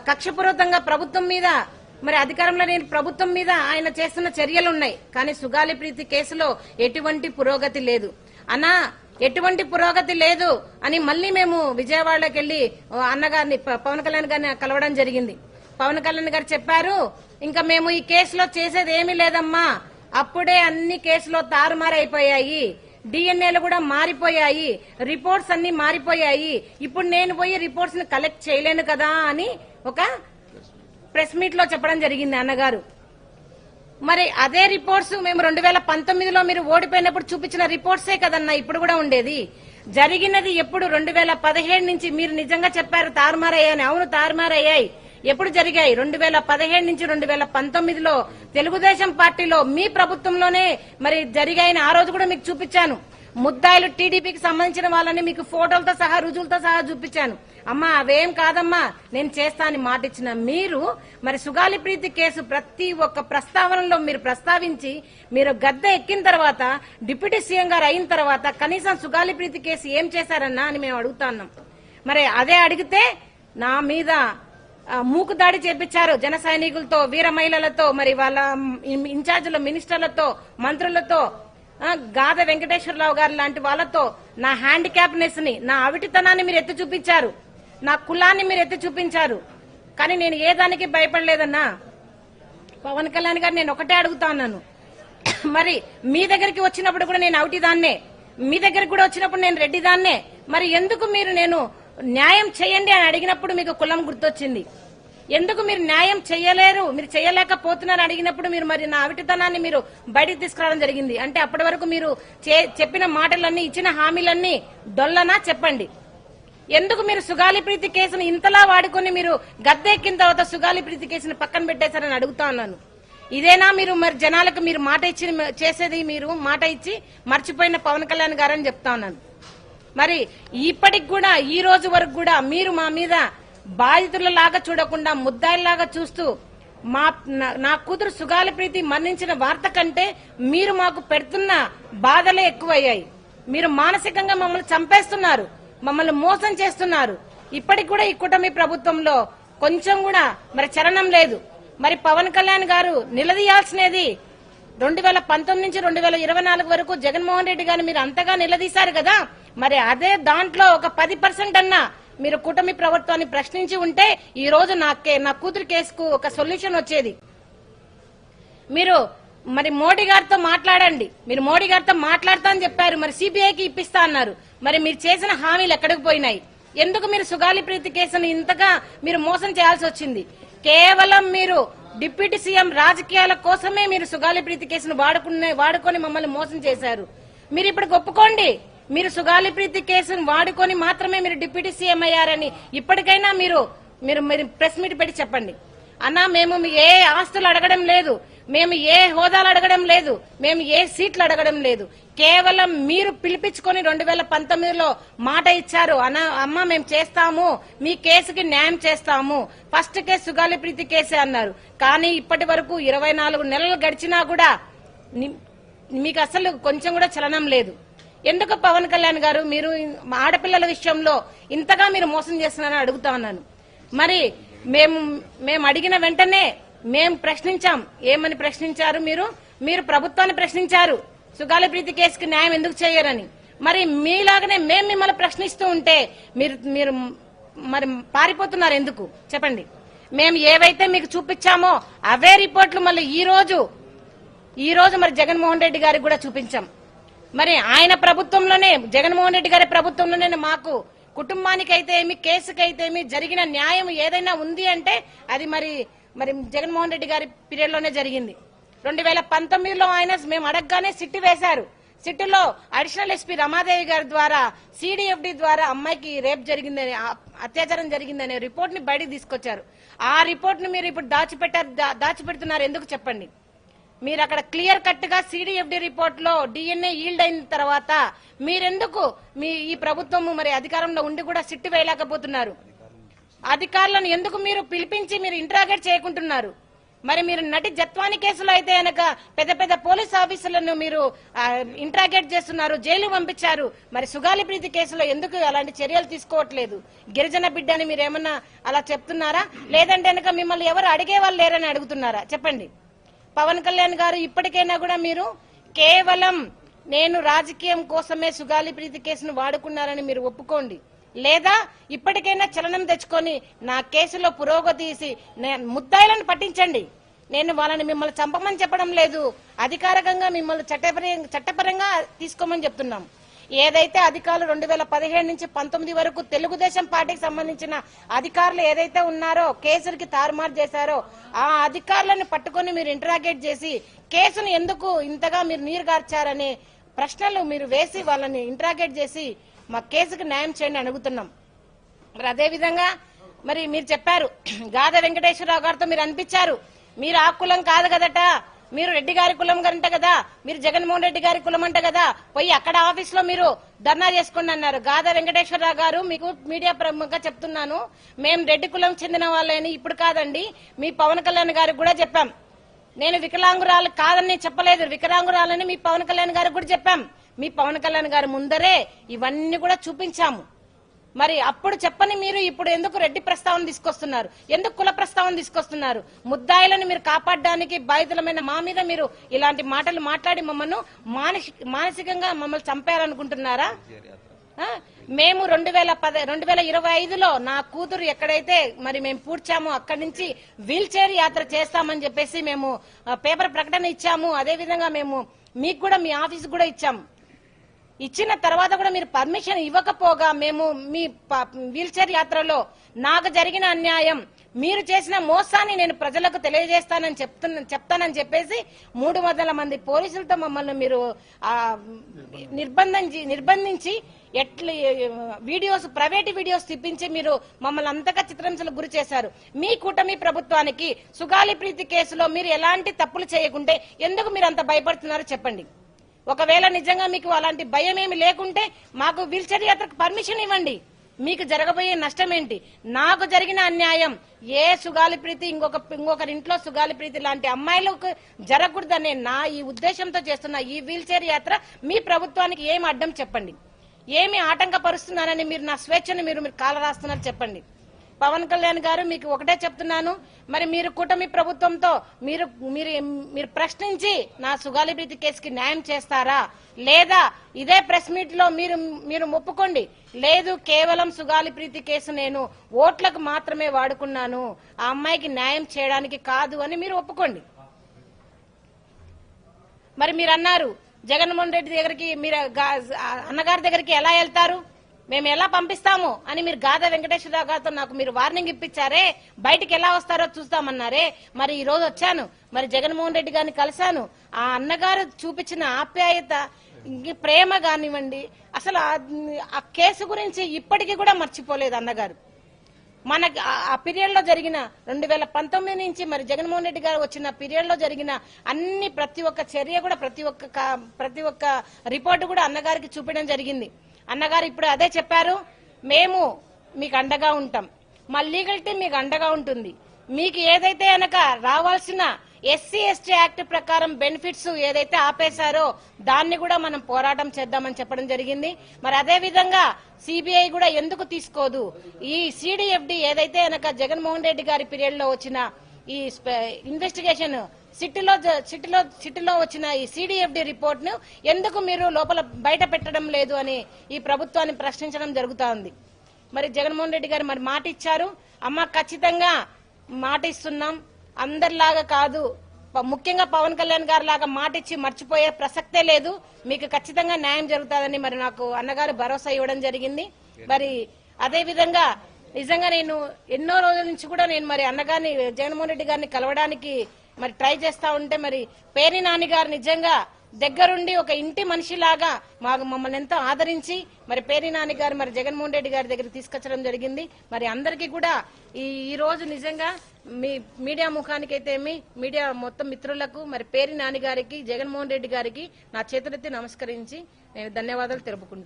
కక్షపూర్వకంగా ప్రభుత్వం మీద మరి అధికారంలో లేని ప్రభుత్వం మీద ఆయన చేస్తున్న చర్యలు ఉన్నాయి. కానీ సుగాలి ప్రీతి కేసులో ఎటువంటి పురోగతి లేదు అన్నా, ఎటువంటి పురోగతి లేదు అని మళ్ళీ మేము విజయవాడలోకి వెళ్లి అన్నగారిని పవన్ కళ్యాణ్ గారిని కలవడం జరిగింది. పవన్ కళ్యాణ్ గారు చెప్పారు, ఇంకా మేము ఈ కేసులో చేసేది ఏమీ లేదమ్మా, అప్పుడే అన్ని కేసులో తారుమారైపోయాయి, డిఎన్ఏలు కూడా మారిపోయాయి, రిపోర్ట్స్ అన్ని మారిపోయాయి, ఇప్పుడు నేను పోయి రిపోర్ట్స్ ని కలెక్ట్ చేయలేను కదా అని ఒక ప్రెస్ మీట్ లో చెప్పడం జరిగింది అన్నగారు. మరి అదే రిపోర్ట్స్ మేము 2019లో మీరు ఓడిపోయినప్పుడు చూపించిన రిపోర్ట్సే కదన్నా ఇప్పుడు కూడా ఉండేది. జరిగినది ఎప్పుడు 2017 నుంచి మీరు నిజంగా చెప్పారు తారుమారయ్యాయని. అవును, తారుమారయ్యాయి. ఎప్పుడు జరిగాయి? 2017 నుంచి 2019లో తెలుగుదేశం పార్టీలో మీ ప్రభుత్వంలోనే మరి జరిగాయని ఆ రోజు కూడా మీకు చూపించాను. ముద్దాయిలు టీడీపీకి సంబంధించిన వాళ్ళని మీకు ఫోటోలతో సహా రుజువులతో సహా చూపించాను. అమ్మా అవేం కాదమ్మా నేను చేస్తా అని మాట ఇచ్చిన మీరు మరి సుగాలి ప్రీతి కేసు ప్రతి ఒక్క ప్రస్తావనలో మీరు ప్రస్తావించి మీరు గద్దె ఎక్కిన తర్వాత డిప్యూటీ సీఎం గారు అయిన తర్వాత కనీసం సుగాలి ప్రీతి కేసు ఏం చేశారన్నా అని మేము అడుగుతున్నాం. మరి అదే అడిగితే నా మీద మూకు దాడి చేపించారు జన సైనికులతో, వీర మహిళలతో, మరి వాళ్ళ ఇన్ఛార్జీల మినిస్టర్లతో, మంత్రులతో, గాద వెంకటేశ్వరరావు గారు లాంటి వాళ్ళతో నా హ్యాండిక్యాప్నెస్ ని, నా అవిటితనాన్ని మీరు ఎత్తి చూపించారు, నా కులాన్ని మీరు ఎత్తి చూపించారు. కానీ నేను ఏ దానికి భయపడలేదన్నా. పవన్ కళ్యాణ్ గారు నేను ఒకటే అడుగుతా ఉన్నాను, మరి మీ దగ్గరికి వచ్చినప్పుడు కూడా నేను అవిటిదాన్నే, మీ దగ్గరికి కూడా వచ్చినప్పుడు నేను రెడ్డిదాన్నే, మరి ఎందుకు మీరు నేను న్యాయం చేయండి అని అడిగినప్పుడు మీకు కులం గుర్తొచ్చింది? ఎందుకు మీరు న్యాయం చేయలేరు, మీరు చేయలేకపోతున్నారు అడిగినప్పుడు మీరు మరి నా అవిటితనాన్ని మీరు బయటికి తీసుకురావడం జరిగింది. అంటే అప్పటి వరకు మీరు చెప్పిన మాటలన్నీ, ఇచ్చిన హామీలన్నీ డొల్లనా చెప్పండి. ఎందుకు మీరు సుగాలి ప్రీతి కేసును ఇంతలా వాడుకొని మీరు గద్దెక్కిన తర్వాత సుగాలి ప్రీతి కేసును పక్కన పెట్టేశారని అడుగుతా ఉన్నాను. ఇదేనా మీరు మరి జనాలకు మీరు మాట ఇచ్చి చేసేది? మీరు మాట ఇచ్చి మర్చిపోయిన పవన్ కళ్యాణ్ గారని చెప్తా ఉన్నాను. మరి ఇప్పటికి కూడా ఈ రోజు వరకు కూడా మీరు మా మీద బాధితులలాగా చూడకుండా ముద్దాయిలాగా చూస్తూ నా కూతురు సుగాలి ప్రీతి మరణించిన వార్త కంటే మీరు మాకు పెడుతున్న బాధలే ఎక్కువయ్యాయి. మీరు మానసికంగా మమ్మల్ని చంపేస్తున్నారు, మమ్మల్ని మోసం చేస్తున్నారు. ఇప్పటికి కూడా ఈ కూటమి ప్రభుత్వంలో కొంచెం కూడా మరి చలనం లేదు. మరి పవన్ కళ్యాణ్ గారు నిలదీయాల్సినది 2019 నుంచి 2024 వరకు జగన్మోహన్ రెడ్డి గారిని మీరు అంతగా నిలదీశారు కదా, మరి అదే దాంట్లో ఒక 10% అన్నా మీరు కూటమి ప్రభుత్వాన్ని ప్రశ్నించి ఉంటే ఈ రోజు నా కూతురు కేసుకు ఒక సొల్యూషన్ వచ్చేది. మీరు మరి మోడీ గారితో మాట్లాడండి, మీరు మోడీ గారితో మాట్లాడతా అని చెప్పారు, మరి సిబిఐకి ఇప్పిస్తా అన్నారు. మరి మీరు చేసిన హామీలు ఎక్కడికి పోయినాయి? ఎందుకు మీరు సుగాలి ప్రీతి కేసును ఇంతగా మీరు మోసం చేయాల్సి వచ్చింది? కేవలం మీరు డిప్యూటీ సీఎం రాజకీయాల కోసమే మీరు సుగాలి ప్రీతి కేసును వాడుకొని మమ్మల్ని మోసం చేశారు. మీరు ఇప్పుడు ఒప్పుకోండి, మీరు సుగాలి ప్రీతి కేసును వాడుకొని మాత్రమే మీరు డిప్యూటీ సీఎం అయ్యారని ఇప్పటికైనా మీరు ప్రెస్ మీట్ పెట్టి చెప్పండి. అన్నా మేము ఏ ఆస్తులు అడగడం లేదు, మేము ఏ హోదాలు అడగడం లేదు, మేము ఏ సీట్లు అడగడం లేదు. కేవలం మీరు పిలిపించుకొని 2019లో మాట ఇచ్చారు, అమ్మ మేము చేస్తాము, మీ కేసుకి న్యాయం చేస్తాము, ఫస్ట్ కేసు సుగాలి ప్రీతి కేసే అన్నారు. కానీ ఇప్పటి వరకు 24 నెలలు గడిచినా కూడా మీకు అసలు కొంచెం కూడా చలనం లేదు. ఎందుకు పవన్ కళ్యాణ్ గారు మీరు ఆడపిల్లల విషయంలో ఇంతగా మీరు మోసం చేస్తున్నారని అడుగుతా ఉన్నాను. మరి మేము అడిగిన వెంటనే మేము ప్రశ్నించాం. ఏమని ప్రశ్నించారు? మీరు ప్రభుత్వాన్ని ప్రశ్నించారు, సుగాలి ప్రీతి కేసుకి న్యాయం ఎందుకు చేయరని. మరి మీలాగనే మేము మిమ్మల్ని ప్రశ్నిస్తూ ఉంటే మీరు మరి పారిపోతున్నారు ఎందుకు చెప్పండి? మేము ఏవైతే మీకు చూపించామో అవే రిపోర్ట్లు మళ్ళీ ఈ రోజు మరి జగన్మోహన్ రెడ్డి గారికి కూడా చూపించాం. మరి ఆయన ప్రభుత్వంలోనే, జగన్మోహన్ రెడ్డి గారి ప్రభుత్వంలోనే మాకు కుటుంబానికైతే ఏమి, కేసుకైతేమి జరిగిన న్యాయం ఏదైనా ఉంది అంటే అది మరి జగన్మోహన్ రెడ్డి గారి పీరియడ్ లోనే జరిగింది. 2019లో ఆయన మేము అడగగానే సిట్టు వేశారు. సిట్టులో అడిషనల్ ఎస్పీ రమాదేవి గారి ద్వారా సిడిఎఫ్డి ద్వారా అమ్మాయికి రేప్ జరిగిందని, అత్యాచారం జరిగిందనే రిపోర్ట్ ని బయటకు తీసుకొచ్చారు. ఆ రిపోర్ట్ ని మీరు ఇప్పుడు దాచిపెడుతున్నారు ఎందుకు చెప్పండి? మీరు అక్కడ క్లియర్ కట్ గా సిడిఎఫ్డి రిపోర్ట్ లో డిఎన్ఏ ఈల్డ్ అయిన తర్వాత మీరెందుకు ఈ ప్రభుత్వం మరి అధికారంలో ఉండి కూడా సిట్టు వేయలేకపోతున్నారు? అధికారులను ఎందుకు మీరు పిలిపించి మీరు ఇంటరాగేట్ చేయకుంటున్నారు? మరి మీరు నటి జత్వాని కేసులో అయితే కనుక పెద్ద పెద్ద పోలీస్ ఆఫీసర్లను మీరు ఇంట్రాగేట్ చేస్తున్నారు, జైలు పంపించారు. మరి సుగాలి ప్రీతి కేసులో ఎందుకు అలాంటి చర్యలు తీసుకోవట్లేదు? గిరిజన బిడ్డ అని మీరు ఏమన్నా అలా చెప్తున్నారా? లేదంటే కనుక మిమ్మల్ని ఎవరు అడిగే వాళ్ళు లేరని అడుగుతున్నారా? చెప్పండి. పవన్ కళ్యాణ్ గారు ఇప్పటికైనా కూడా మీరు కేవలం నేను రాజకీయం కోసమే సుగాలి ప్రీతి కేసును వాడుకున్నారని మీరు ఒప్పుకోండి. లేదా ఇప్పటికైనా చలనం తెచ్చుకొని నా కేసులో పురోగతి ముద్దాయిలను పట్టించండి. నేను వాళ్ళని మిమ్మల్ని చంపమని చెప్పడం లేదు, అధికారికంగా మిమ్మల్ని చట్టపరంగా తీసుకోమని చెప్తున్నాం. ఏదైతే అధికారులు 2017 నుంచి 19 వరకు తెలుగుదేశం పార్టీకి సంబంధించిన అధికారులు ఏదైతే ఉన్నారో కేసులకి తారుమారు చేశారో ఆ అధికారులను పట్టుకొని మీరు ఇంటరాగేట్ చేసి కేసును ఎందుకు ఇంతగా మీరు నీరుగార్చారనే ప్రశ్నలు మీరు వేసి వాళ్ళని ఇంటరాగేట్ చేసి మా కేసుకు న్యాయం చేయండి అడుగుతున్నాం. మరి అదేవిధంగా మరి మీరు చెప్పారు గాద వెంకటేశ్వరరావు గారితో మీరు అనిపించారు మీరు ఆ కులం కాదు కదట, మీరు రెడ్డి గారి కులం అంట కదా, మీరు జగన్మోహన్ రెడ్డి గారి కులం అంట కదా, పోయి అక్కడ ఆఫీస్ లో మీరు ధర్నా చేసుకోండి అన్నారు. గాద వెంకటేశ్వరరావు గారు మీకు మీడియా ప్రముఖంగా చెప్తున్నాను, మేము రెడ్డి కులం చెందిన వాళ్ళని ఇప్పుడు కాదండి, మీ పవన్ కళ్యాణ్ గారికి కూడా చెప్పాం. నేను వికలాంగురాలు కాదని చెప్పలేదు, వికలాంగురాలని మీ పవన్ కళ్యాణ్ గారికి కూడా చెప్పాం. మీ పవన్ కళ్యాణ్ గారి ముందరే ఇవన్నీ కూడా చూపించాము. మరి అప్పుడు చెప్పని మీరు ఇప్పుడు ఎందుకు రెడ్డి ప్రస్తావన తీసుకొస్తున్నారు? ఎందుకు కుల ప్రస్తావన తీసుకొస్తున్నారు? ముద్దాయిలను మీరు కాపాడడానికి బాధితులమైన మా మీద మీరు ఇలాంటి మాటలు మాట్లాడి మమ్మల్ని మానసికంగా మమ్మల్ని చంపారనుకుంటున్నారా? మేము 2025లో నా కూతురు ఎక్కడైతే మరి మేము పూడ్చామో అక్కడి నుంచి వీల్ చైర్ యాత్ర చేస్తామని చెప్పేసి మేము పేపర్ ప్రకటన ఇచ్చాము. అదేవిధంగా మేము మీకు కూడా మీ ఆఫీస్ కూడా ఇచ్చాము. ఇచ్చిన తర్వాత కూడా మీరు పర్మిషన్ ఇవ్వకపోగా మేము మీ వీల్ చైర్ యాత్రలో నాకు జరిగిన అన్యాయం, మీరు చేసిన మోసాన్ని నేను ప్రజలకు తెలియజేస్తానని చెప్తానని చెప్పేసి 300 మంది పోలీసులతో మమ్మల్ని మీరు నిర్బంధించి ఎట్లా వీడియోస్ ప్రైవేట్ వీడియోస్ తిప్పించి మీరు మమ్మల్ని అంతగా చిత్రహింసలకు గురి చేశారు. మీ కూటమి ప్రభుత్వానికి సుగాలి ప్రీతి కేసులో మీరు ఎలాంటి తప్పులు చేయకుంటే ఎందుకు మీరు అంత భయపడుతున్నారో చెప్పండి. ఒకవేళ నిజంగా మీకు అలాంటి భయం ఏమి లేకుంటే మాకు వీల్ చైర్ యాత్రకు పర్మిషన్ ఇవ్వండి. మీకు జరగబోయే నష్టం ఏంటి? నాకు జరిగిన అన్యాయం ఏ సుగాలి ప్రీతి ఇంకొకరి ఇంట్లో సుగాలి ప్రీతి లాంటి అమ్మాయిలకు జరగకూడదనే నా ఈ ఉద్దేశంతో చేస్తున్న ఈ వీల్ చైర్ యాత్ర మీ ప్రభుత్వానికి ఏమి అడ్డం చెప్పండి, ఏమి ఆటంకపరుస్తున్నారని మీరు నా స్వేచ్ఛను మీరు కాల రాస్తున్నారు చెప్పండి. పవన్ కళ్యాణ్ గారు మీకు ఒకటే చెప్తున్నాను, మరి మీరు కూటమి ప్రభుత్వంతో మీరు ప్రశ్నించి నా సుగాలి ప్రీతి కేసుకి న్యాయం చేస్తారా? లేదా ఇదే ప్రెస్ మీట్ లో మీరు ఒప్పుకోండి, లేదు కేవలం సుగాలి ప్రీతి కేసు నేను ఓట్లకు మాత్రమే వాడుకున్నాను, ఆ అమ్మాయికి న్యాయం చేయడానికి కాదు అని మీరు ఒప్పుకోండి. మరి మీరు అన్నారు జగన్మోహన్ రెడ్డి దగ్గరికి మీరు అన్నగారి దగ్గరికి ఎలా వెళ్తారు, మేము ఎలా పంపిస్తాము అని మీరు గాద వెంకటేశ్వరరావు గారితో నాకు మీరు వార్నింగ్ ఇప్పించారే, బయటికి ఎలా వస్తారో చూస్తామన్నారే. మరి ఈ రోజు వచ్చాను, మరి జగన్మోహన్ రెడ్డి గారిని కలిశాను. ఆ అన్నగారు చూపించిన ఆప్యాయత, ప్రేమ కానివ్వండి, అసలు ఆ కేసు గురించి ఇప్పటికీ కూడా మర్చిపోలేదు అన్నగారు. మనకి ఆ పీరియడ్ లో జరిగిన 2019 నుంచి మరి జగన్మోహన్ రెడ్డి గారు వచ్చిన పీరియడ్ లో జరిగిన ప్రతి ఒక్క చర్య కూడా ప్రతి ఒక్క రిపోర్టు కూడా అన్నగారికి చూపించడం జరిగింది. అన్నగారు ఇప్పుడు అదే చెప్పారు, మేము మీకు అండగా ఉంటాం, మా లీగల్ టీం మీకు అండగా ఉంటుంది. మీకు ఏదైతే కనుక రావాల్సిన ఎస్సీ ఎస్టీ యాక్ట్ ప్రకారం బెనిఫిట్స్ ఏదైతే ఆపేశారో దాన్ని కూడా మనం పోరాటం చేద్దామని చెప్పడం జరిగింది. మరి అదే విధంగా సిబిఐ కూడా ఎందుకు తీసుకోదు? ఈ సిడిఎఫ్డి ఏదైతే కనుక జగన్మోహన్ రెడ్డి గారి పీరియడ్ లో వచ్చిన ఈ ఇన్వెస్టిగేషన్ సిటీలో వచ్చిన ఈ సిడిఎఫ్డి రిపోర్ట్ ను ఎందుకు మీరు లోపల బయట పెట్టడం లేదు అని ఈ ప్రభుత్వాన్ని ప్రశ్నించడం జరుగుతా ఉంది. మరి జగన్మోహన్ రెడ్డి గారు మరి మాట ఇచ్చారు, అమ్మ ఖచ్చితంగా మాట ఇస్తున్నాం, అందరిలాగా కాదు, ముఖ్యంగా పవన్ కళ్యాణ్ గారి లాగా మాట ఇచ్చి మర్చిపోయే ప్రసక్తే లేదు, మీకు ఖచ్చితంగా న్యాయం జరుగుతుందని మరి నాకు అన్నగారు భరోసా ఇవ్వడం జరిగింది. మరి అదే విధంగా నిజంగా నేను ఎన్నో రోజుల నుంచి కూడా నేను మరి అన్నగారిని జగన్మోహన్ రెడ్డి గారిని కలవడానికి మరి ట్రై చేస్తా ఉంటే మరి పేర్ని నాని గారు నిజంగా దగ్గరుండి ఒక ఇంటి మనిషిలాగా మమ్మల్ని ఎంతో ఆదరించి మరి పేర్ని నాని గారు మరి జగన్మోహన్ రెడ్డి గారి దగ్గర తీసుకొచ్చడం జరిగింది. మరి అందరికీ కూడా ఈ రోజు నిజంగా మీ మీడియా ముఖానికైతే మీడియా మొత్తం మిత్రులకు మరి పేర్ని నాని గారికి జగన్మోహన్ రెడ్డి గారికి నా చేతులెత్తి నమస్కరించి నేను ధన్యవాదాలు తెలుపుకుంటున్నాను.